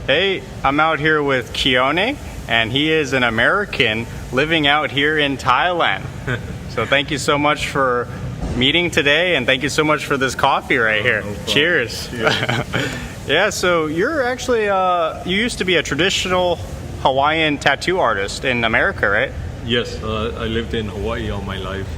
Hey, I'm out here with Keone, and he is an American living out here in Thailand. So thank you so much for meeting today, and thank you so much for this coffee right here. No problem. Cheers. Cheers. Yeah, so you're actually, you used to be a traditional Hawaiian tattoo artist in America, right? Yes, I lived in Hawaii all my life,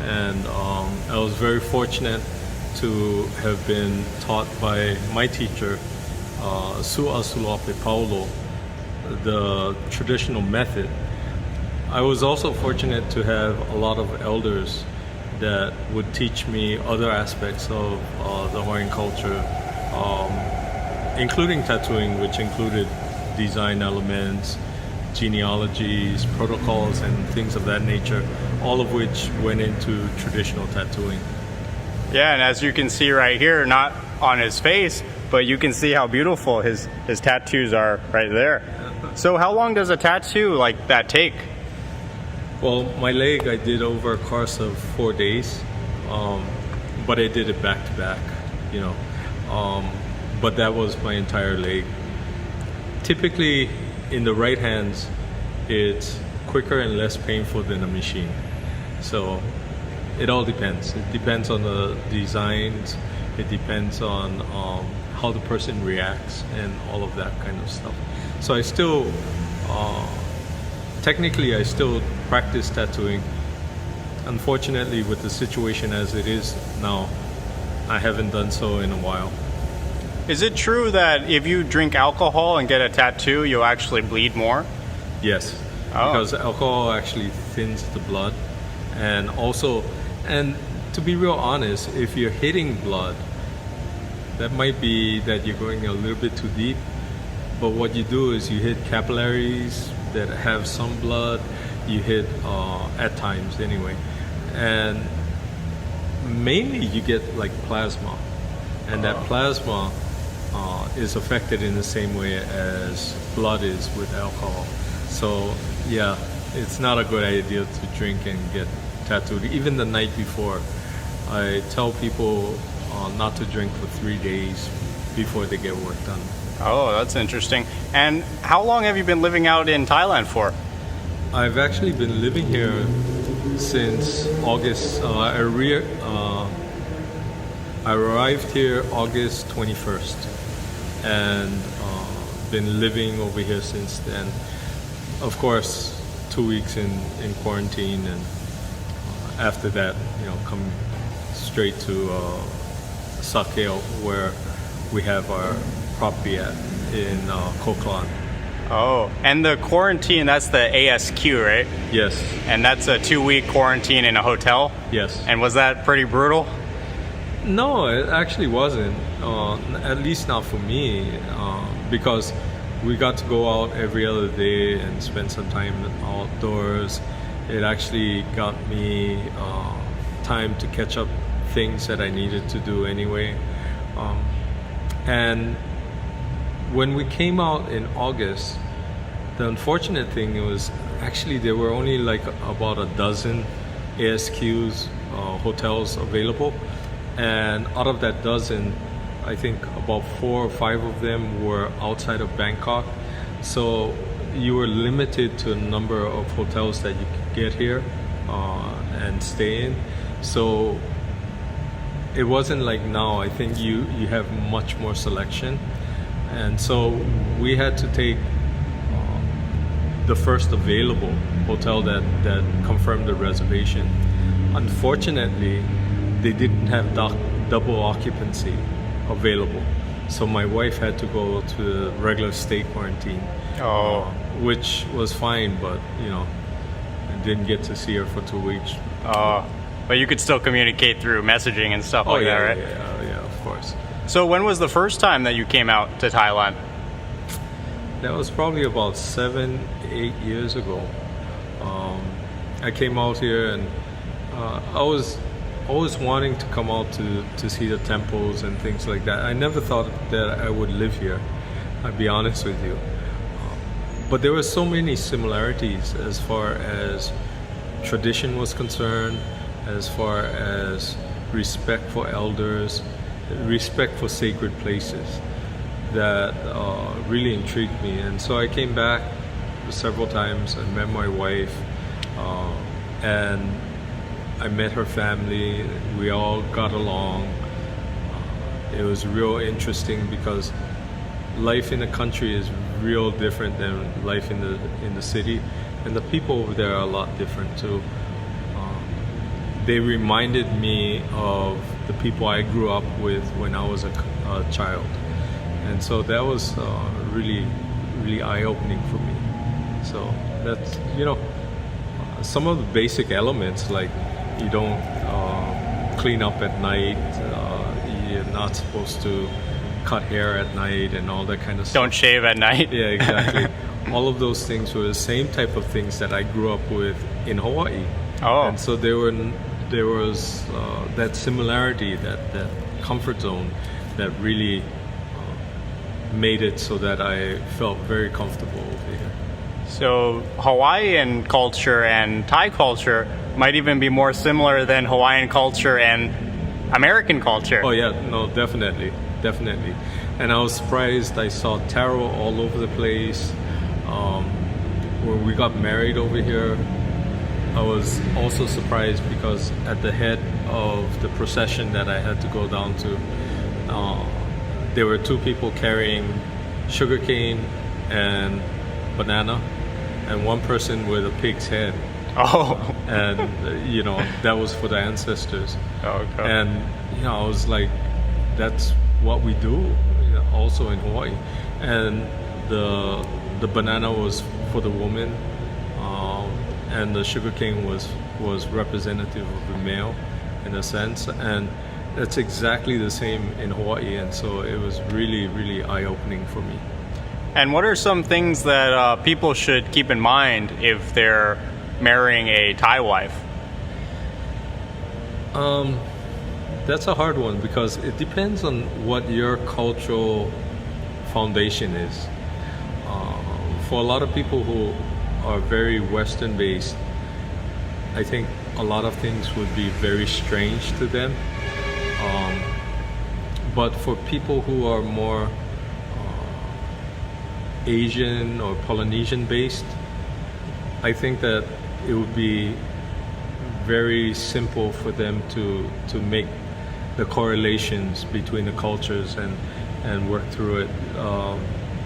and I was very fortunate to have been taught by my teacher, Su'asulape Paulo, the traditional method. I was also fortunate to have a lot of elders that would teach me other aspects of the Hawaiian culture, including tattooing, which included design elements, genealogies, protocols, and things of that nature, all of which went into traditional tattooing. Yeah, and as you can see right here, not on his face, but you can see how beautiful his tattoos are right there. So how long does a tattoo like that take? Well, my leg I did over a course of 4 days, but I did it back to back, but that was my entire leg. Typically, in the right hands, it's quicker and less painful than a machine. So it all depends. It depends on the designs. It depends on how the person reacts and all of that kind of stuff. So I still, technically I still practice tattooing. Unfortunately, with the situation as it is now, I haven't done so in a while. Is it true that if you drink alcohol and get a tattoo, you'll actually bleed more? Yes, Oh. because alcohol actually thins the blood, and also, and to be real honest, if you're hitting blood, that might be that you're going a little bit too deep. But what you do is you hit capillaries that have some blood. You hit at times anyway, and mainly you get like plasma, and that plasma is affected in the same way as blood is with alcohol. So yeah, it's not a good idea to drink and get tattooed. Even the night before, I tell people not to drink for 3 days before they get work done. Oh, that's interesting. And how long have you been living out in Thailand for? I've actually been living here since August. I arrived here August 21st, and been living over here since then. Of course, 2 weeks in quarantine, and after that, come straight to Sakeo, where we have our property at in Koklan. Oh, and the quarantine, that's the ASQ, right? Yes, And that's a 2-week quarantine in a hotel? yes. And was that pretty brutal? No, it actually wasn't. At least not for me, because we got to go out every other day and spend some time outdoors. It actually got me time to catch up things that I needed to do anyway. And when we came out in August, the unfortunate thing was actually there were only like about a dozen ASQs, hotels available. And out of that dozen, I think about 4 or 5 of them were outside of Bangkok. So you were limited to a number of hotels that you could get here and stay in. So it wasn't like now. I think you have much more selection. And so we had to take the first available hotel that confirmed the reservation. Unfortunately, they didn't have double occupancy available. So my wife had to go to the regular state quarantine, which was fine, but I didn't get to see her for 2 weeks. But you could still communicate through messaging and stuff like that, right? Yeah, of course. So when was the first time that you came out to Thailand? That was probably about 7, 8 years ago. I came out here, and I was always wanting to come out to see the temples and things like that. I never thought that I would live here, I'll be honest with you. But there were so many similarities as far as tradition was concerned, as far as respect for elders, respect for sacred places. that really intrigued me. And so I came back several times. I met my wife, and I met her family. We all got along. It was real interesting because life in the country is real different than life in the city, and the people over there are a lot different too. They reminded me of the people I grew up with when I was a child, and so that was really, really eye-opening for me. So that's, some of the basic elements, like you don't clean up at night, you're not supposed to cut hair at night and all that kind of stuff. Don't shave at night. Yeah, exactly. All of those things were the same type of things that I grew up with in Hawaii. Oh. And so there was that similarity, that comfort zone that really made it so that I felt very comfortable over here. So Hawaiian culture and Thai culture might even be more similar than Hawaiian culture and American culture. Oh yeah, no, definitely. And I was surprised. I saw taro all over the place. When we got married over here, I was also surprised because at the head of the procession that I had to go down to, there were two people carrying sugarcane and banana, and one person with a pig's head. Oh. And that was for the ancestors. Okay. And I was like, that's what we do also in Hawaii. And the banana was for the woman, and the sugarcane was representative of the male in a sense, and that's exactly the same in Hawaii. And so it was really, really eye-opening for me. And what are some things that people should keep in mind if they're marrying a Thai wife? That's a hard one because it depends on what your cultural foundation is. For a lot of people who are very Western based, I think a lot of things would be very strange to them. But for people who are more Asian or Polynesian based, I think that it would be very simple for them to make the correlations between the cultures and work through it,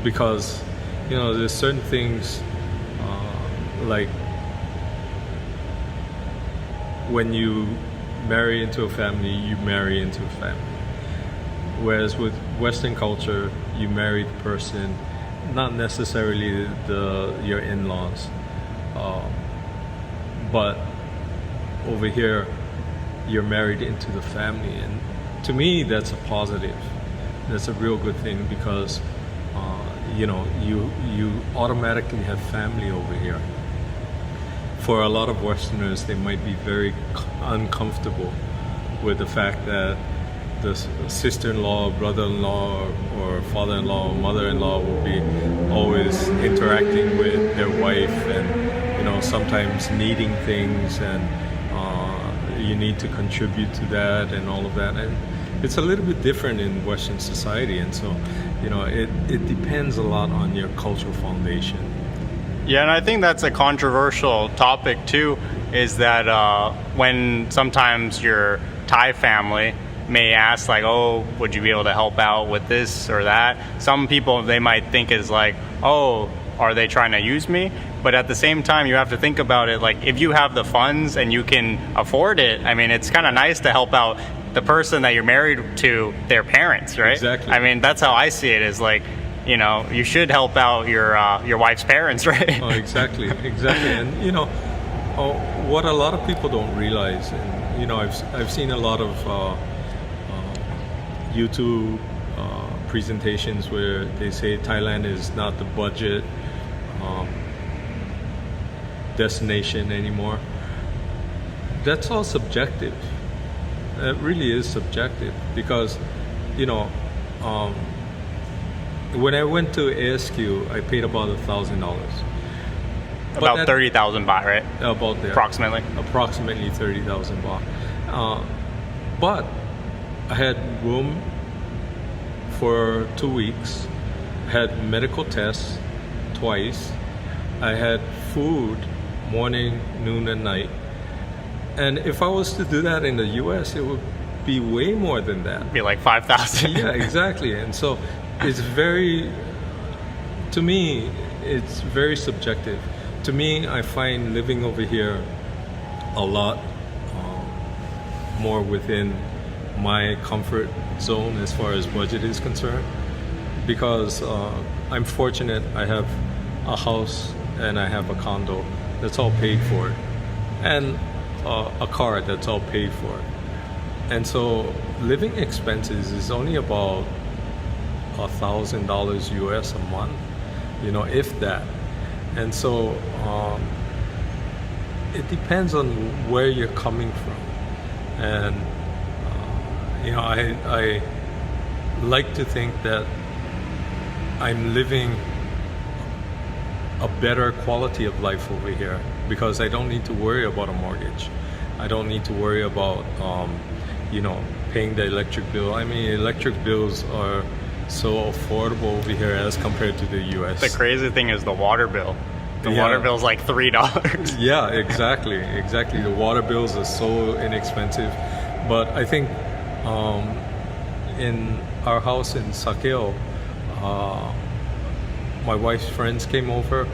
because there's certain things like when you marry into a family, you marry into a family, whereas with Western culture you marry the person, not necessarily your in-laws, but over here you're married into the family, and to me that's a positive. That's a real good thing because you automatically have family over here. For a lot of Westerners, they might be very uncomfortable with the fact that the sister-in-law, brother-in-law, or father-in-law, or mother-in-law will be always interacting with their wife, and sometimes needing things, and you need to contribute to that and all of that. And it's a little bit different in Western society, and so it depends a lot on your cultural foundation. Yeah, and I think that's a controversial topic too, is that when sometimes your Thai family may ask like, oh, would you be able to help out with this or that? Some people, they might think is like, oh, are they trying to use me? But at the same time, you have to think about it, like if you have the funds and you can afford it, I mean, it's kind of nice to help out the person that you're married to, their parents, right? Exactly. I mean, that's how I see it, is like, you should help out your wife's parents, right? Oh, exactly. And what a lot of people don't realize, and I've seen a lot of YouTube presentations where they say Thailand is not the budget destination anymore. That's all subjective. It really is subjective because when I went to ASQ, I paid about $1,000. About 30,000 baht, right? About there. Approximately 30,000 baht. But I had room for 2 weeks, had medical tests twice. I had food morning, noon, and night. And if I was to do that in the US, it would be way more than that. Be like 5,000. Yeah, exactly. And so it's very, to me, it's very subjective. To me, I find living over here a lot more within my comfort zone as far as budget is concerned, because I'm fortunate. I have a house and I have a condo that's all paid for, and a car that's all paid for. And so living expenses is only about $1,000 US a month, if that. And so it depends on where you're coming from. And I like to think that I'm living a better quality of life over here, because I don't need to worry about a mortgage. I don't need to worry about paying the electric bill. I mean, electric bills are so affordable over here as compared to the US. The crazy thing is the water bill. The water bill's like $3. Yeah, exactly. The water bills are so inexpensive. But I think in our house in Sakeo, my wife's friends came over,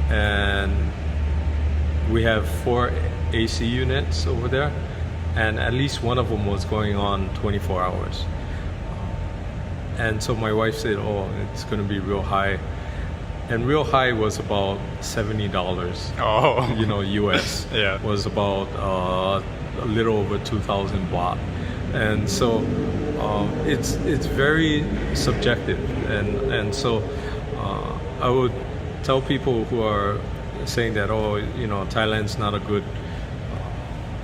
and we have 4 AC units over there, and at least one of them was going on 24 hours. And so my wife said, oh, it's going to be real high. And real high was about $70. Oh. US. Yeah. Was about a little over 2,000 baht. And so it's very subjective. And so I would tell people who are saying that, Thailand's not a good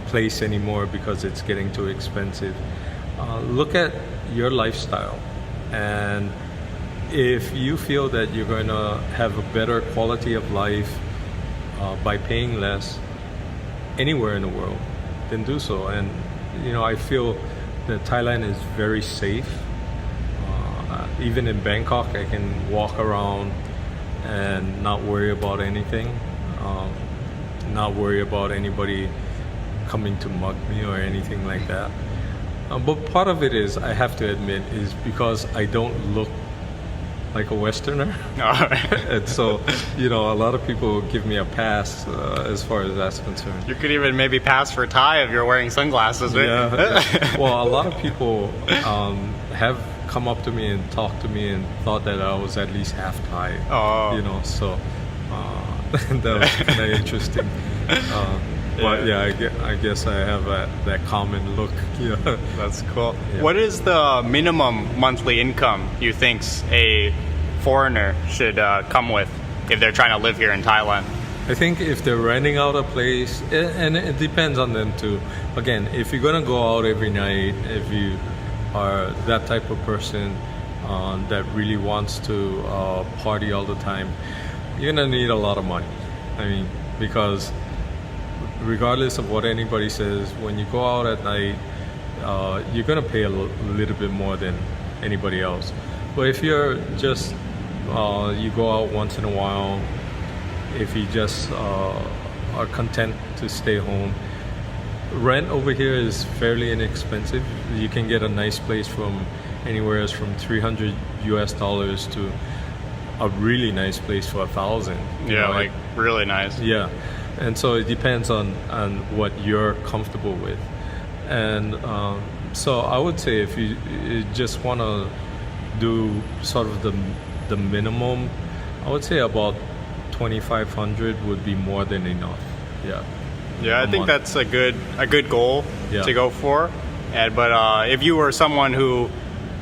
place anymore because it's getting too expensive. Look at your lifestyle. And if you feel that you're going to have a better quality of life by paying less anywhere in the world, then do so. And I feel that Thailand is very safe. Even in Bangkok, I can walk around and not worry about anything, not worry about anybody coming to mug me or anything like that. But part of it is, I have to admit, is because I don't look like a Westerner. And so, a lot of people give me a pass as far as that's concerned. You could even maybe pass for Thai if you're wearing sunglasses, right? Yeah. Well, a lot of people have come up to me and talked to me and thought that I was at least half Thai. Oh. So that was kind of interesting. But I guess I have that common look. Yeah. That's cool. Yeah. What is the minimum monthly income you think a foreigner should come with if they're trying to live here in Thailand? I think if they're renting out a place, and it depends on them too. Again, if you're gonna go out every night, if you are that type of person that really wants to party all the time, you're gonna need a lot of money. I mean, because regardless of what anybody says, when you go out at night, you're gonna pay a little bit more than anybody else. But if you're just you go out once in a while, if you just are content to stay home, rent over here is fairly inexpensive. You can get a nice place from anywhere from $300 US to a really nice place for $1,000. Like really nice. Yeah. And so it depends on what you're comfortable with. And so I would say if you just want to do sort of the minimum, I would say about 2,500 would be more than enough. Yeah. Yeah, I think that's a good goal to go for. But if you were someone who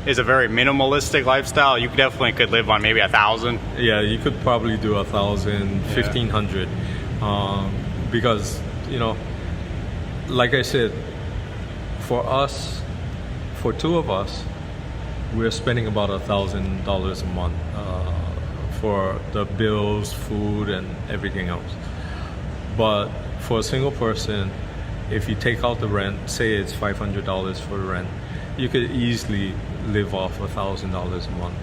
is a very minimalistic lifestyle, you definitely could live on maybe 1,000. Yeah, you could probably do 1,000, 1,500. Because like I said, for two of us, we're spending about $1,000 a month for the bills, food, and everything else. But for a single person, if you take out the rent, say it's $500 for the rent, you could easily live off $1,000 a month.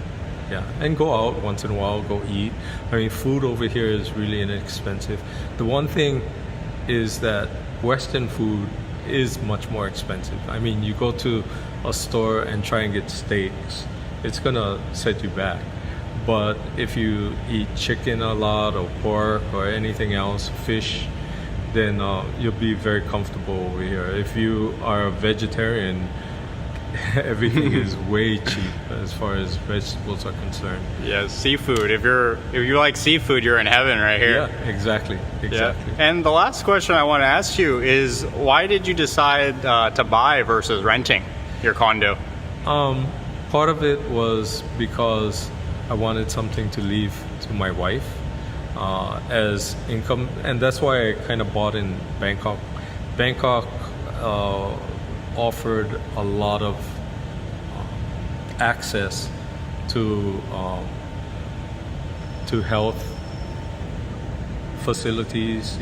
Yeah, and go out once in a while, go eat. I mean, food over here is really inexpensive. The one thing is that Western food is much more expensive. I mean, you go to a store and try and get steaks, it's gonna set you back. But if you eat chicken a lot, or pork, or anything else, fish, then you'll be very comfortable over here. If you are a vegetarian, everything is way cheap as far as vegetables are concerned. Yeah, seafood. If you like seafood, you're in heaven right here. Yeah, exactly. Yeah. And the last question I want to ask you is, why did you decide to buy versus renting your condo? Part of it was because I wanted something to leave to my wife as income, and that's why I kind of bought in Bangkok. Bangkok offered a lot of access to health facilities,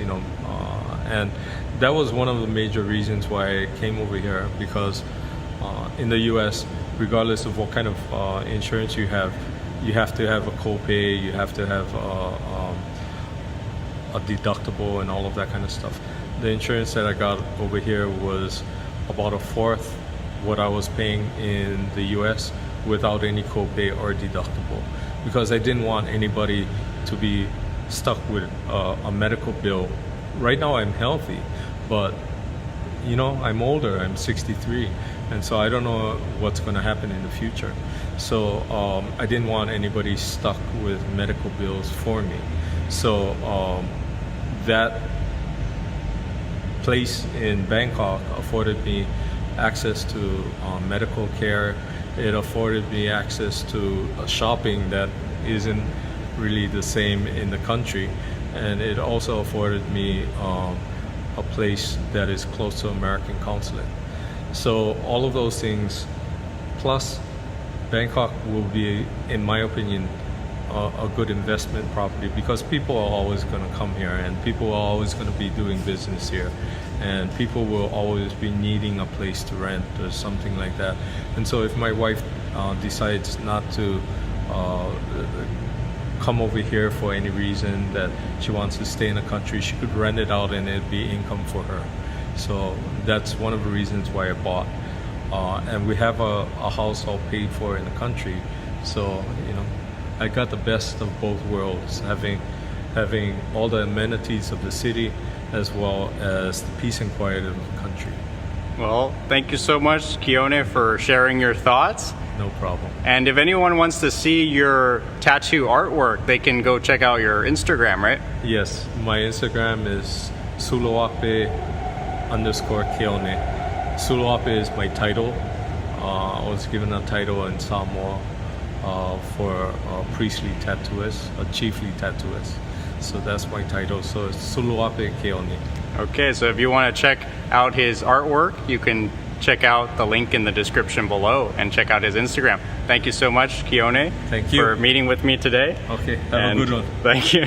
and that was one of the major reasons why I came over here, because in the U.S., regardless of what kind of insurance you have to have a copay, you have to have a deductible and all of that kind of stuff. The insurance that I got over here was about a fourth what I was paying in the US without any copay or deductible, because I didn't want anybody to be stuck with a medical bill. Right now I'm healthy, but I'm older, I'm 63, and so I don't know what's going to happen in the future. So I didn't want anybody stuck with medical bills for me. So that place in Bangkok afforded me access to medical care. It afforded me access to shopping that isn't really the same in the country, and it also afforded me a place that is close to American consulate. So all of those things, plus Bangkok will be, in my opinion, a good investment property, because people are always going to come here, and people are always going to be doing business here, and people will always be needing a place to rent or something like that. And so if my wife decides not to come over here for any reason, that she wants to stay in the country, she could rent it out and it'd be income for her. So that's one of the reasons why I bought. And we have a house all paid for in the country. So, I got the best of both worlds, having all the amenities of the city as well as the peace and quiet of the country. Well, thank you so much, Keone, for sharing your thoughts. No problem. And if anyone wants to see your tattoo artwork, they can go check out your Instagram, right? Yes, my Instagram is suluape_Keone. Suluape is my title. I was given a title in Samoa for a priestly tattooist, a chiefly tattooist. So that's my title. So it's Suluape Keone. Okay, so if you want to check out his artwork, you can check out the link in the description below and check out his Instagram. Thank you so much, Keone. Thank you for meeting with me today. Okay, have a good one. Thank you.